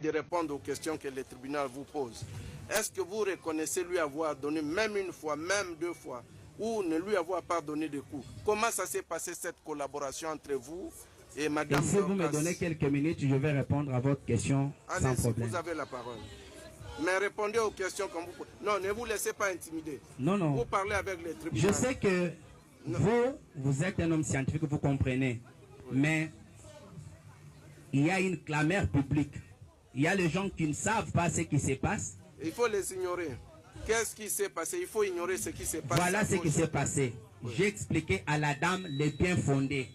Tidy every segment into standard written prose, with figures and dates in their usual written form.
de répondre aux questions que le tribunal vous pose. Est-ce que vous reconnaissez lui avoir donné même une fois, même deux fois, ou ne lui avoir pas donné de coups? Comment ça s'est passé cette collaboration entre vous et Madame Si vous me donnez quelques minutes, je vais répondre à votre question sans problème. Vous avez la parole. Mais répondez aux questions comme vous pouvez. Non, ne vous laissez pas intimider. Non, non. Vous parlez avec les tribunaux. Je sais que vous êtes un homme scientifique, vous comprenez. Oui. Mais il y a une clameur publique. Il y a les gens qui ne savent pas ce qui se passe. Il faut les ignorer. Qu'est-ce qui s'est passé? Il faut ignorer ce qui s'est passé. Voilà ce qui s'est passé. Oui. J'ai expliqué à la dame les biens fondés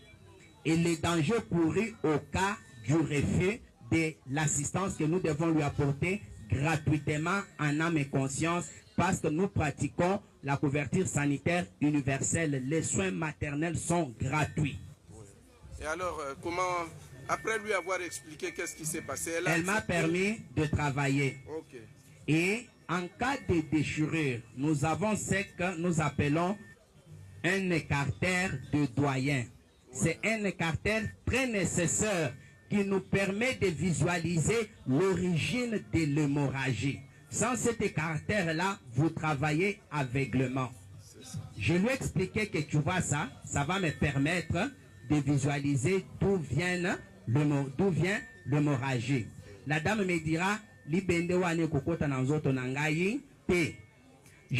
et les dangers courus au cas du refus de l'assistance que nous devons lui apporter gratuitement en âme et conscience parce que nous pratiquons la couverture sanitaire universelle. Les soins maternels sont gratuits. Oui. Et alors, comment, après lui avoir expliqué qu'est-ce qui s'est passé, elle m'a permis de travailler. Okay. Et en cas de déchirure, nous avons ce que nous appelons un écartère de doyen. C'est un écartère très nécessaire qui nous permet de visualiser l'origine de l'hémorragie. Sans cet écartère-là, vous travaillez aveuglement. Je lui ai expliqué que tu vois ça, ça va me permettre de visualiser d'où vient l'hémorragie. La dame me dira, je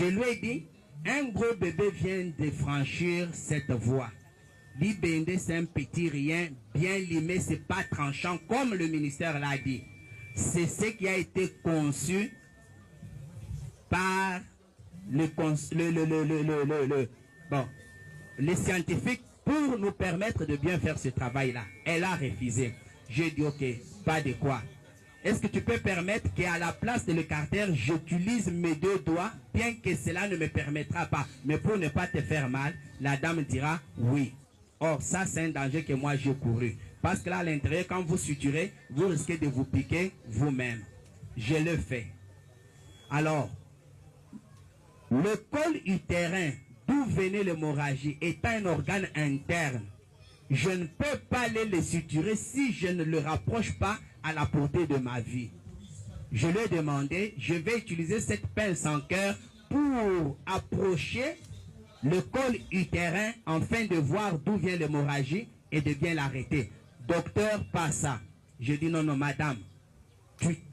lui ai dit, un gros bébé vient de franchir cette voie. L'Ibende, c'est un petit rien, bien limé, c'est pas tranchant, comme le ministère l'a dit. C'est ce qui a été conçu par les scientifiques pour nous permettre de bien faire ce travail-là. Elle a refusé. J'ai dit, ok, pas de quoi. Est-ce que tu peux permettre qu'à la place de l'écartère, j'utilise mes deux doigts, bien que cela ne me permettra pas, mais pour ne pas te faire mal, la dame dira oui. Or, ça, c'est un danger que moi, j'ai couru. Parce que là, à l'intérieur, quand vous suturez, vous risquez de vous piquer vous-même. Je le fais. Alors, le col utérin, d'où venait l'hémorragie, étant un organe interne, je ne peux pas aller le suturer si je ne le rapproche pas à la portée de ma vie. Je lui ai demandé, je vais utiliser cette pince en cœur pour approcher le col utérin afin de voir d'où vient l'hémorragie et de bien l'arrêter. Docteur, pas ça. Je dis non, non, madame,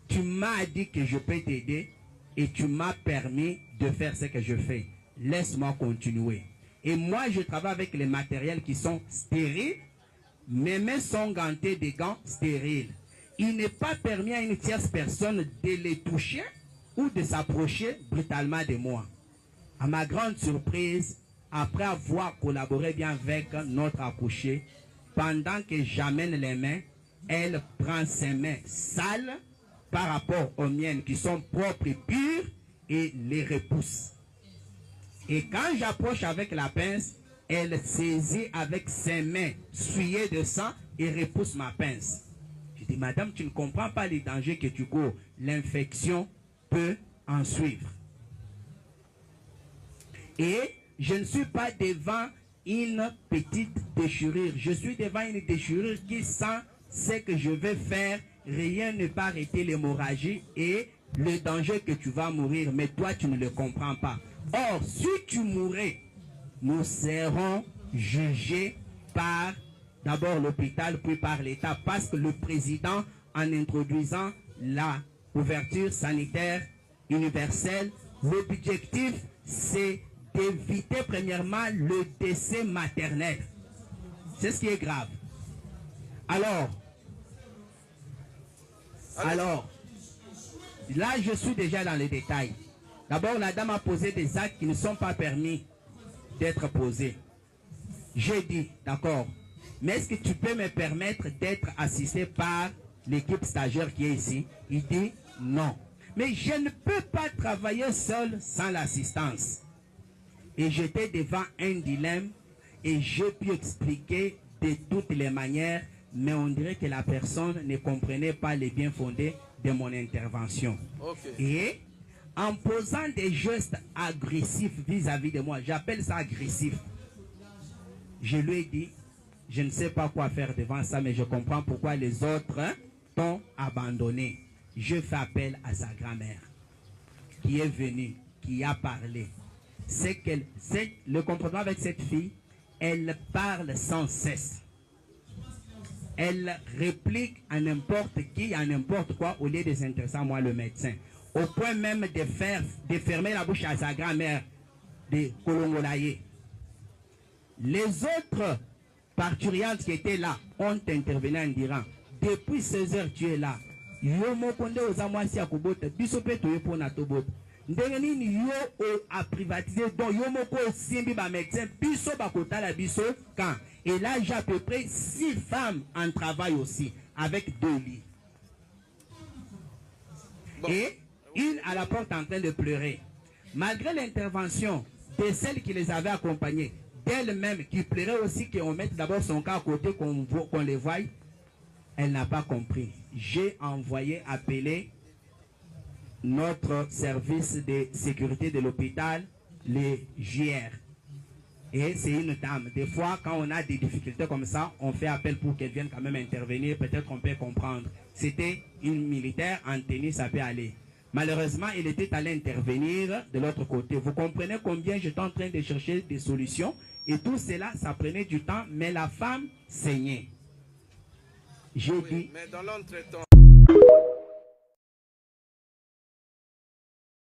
tu m'as dit que je peux t'aider et tu m'as permis de faire ce que je fais. Laisse-moi continuer. Et moi, je travaille avec les matériels qui sont stériles. Mes mains sont gantées de gants stériles. Il n'est pas permis à une tierce personne de les toucher ou de s'approcher brutalement de moi. À ma grande surprise, après avoir collaboré bien avec notre accouchée, pendant que j'amène les mains, elle prend ses mains sales par rapport aux miennes qui sont propres et pures et les repousse. Et quand j'approche avec la pince, elle saisit avec ses mains souillées de sang et repousse ma pince. Je dis, madame, tu ne comprends pas les dangers que tu cours. L'infection peut en suivre. Et je ne suis pas devant une petite déchirure. Je suis devant une déchirure qui, sans ce que je vais faire, rien ne peut arrêter l'hémorragie et le danger que tu vas mourir. Mais toi, tu ne le comprends pas. Or, si tu mourrais, nous serons jugés par d'abord l'hôpital, puis par l'État, parce que le président, en introduisant la couverture sanitaire universelle, l'objectif, c'est d'éviter premièrement le décès maternel. C'est ce qui est grave. Alors, là, je suis déjà dans les détails. D'abord, la dame a posé des actes qui ne sont pas permis d'être posés. J'ai dit, d'accord, mais est-ce que tu peux me permettre d'être assisté par l'équipe stagiaire qui est ici? Il dit, non. Mais je ne peux pas travailler seul sans l'assistance. Et j'étais devant un dilemme et j'ai pu expliquer de toutes les manières, mais on dirait que la personne ne comprenait pas les bien fondés de mon intervention. Okay. Et en posant des gestes agressifs vis-à-vis de moi, j'appelle ça agressif. Je lui ai dit, je ne sais pas quoi faire devant ça, mais je comprends pourquoi les autres t'ont abandonné. je fais appel à sa grand-mère qui est venue, qui a parlé. Le comportement avec cette fille, elle parle sans cesse. Elle réplique à n'importe qui, à n'importe quoi, au lieu de s'intéresser à moi, le médecin. Au point même de fermer la bouche à sa grand-mère, de Kolongolaye. Les autres parturiantes qui étaient là ont intervenu en disant, depuis 16 heures tu es là. Yo mokonde ozamwasi akobota biso pe toye pona tobota. Ndenge nini yo a privatisé donc yo moko simbi ba médecin biso bakotala biso quand et là j'ai à peu près 6 femmes en travail aussi avec 2 lits. Bon. Et une à la porte en train de pleurer. Malgré l'intervention de celles qui les avaient accompagnées, d'elle-même qui pleurait aussi qu'on mette d'abord son cas à côté, qu'on les voie, elle n'a pas compris. J'ai envoyé appeler notre service de sécurité de l'hôpital, les JR. Et c'est une dame. Des fois, quand on a des difficultés comme ça, on fait appel pour qu'elle vienne quand même intervenir. Peut-être qu'on peut comprendre. C'était une militaire en tenue, ça peut aller. Malheureusement, il était allé intervenir de l'autre côté. Vous comprenez combien j'étais en train de chercher des solutions. Et tout cela, ça prenait du temps, mais la femme saignait. J'ai dit... Mais dans l'entretemps...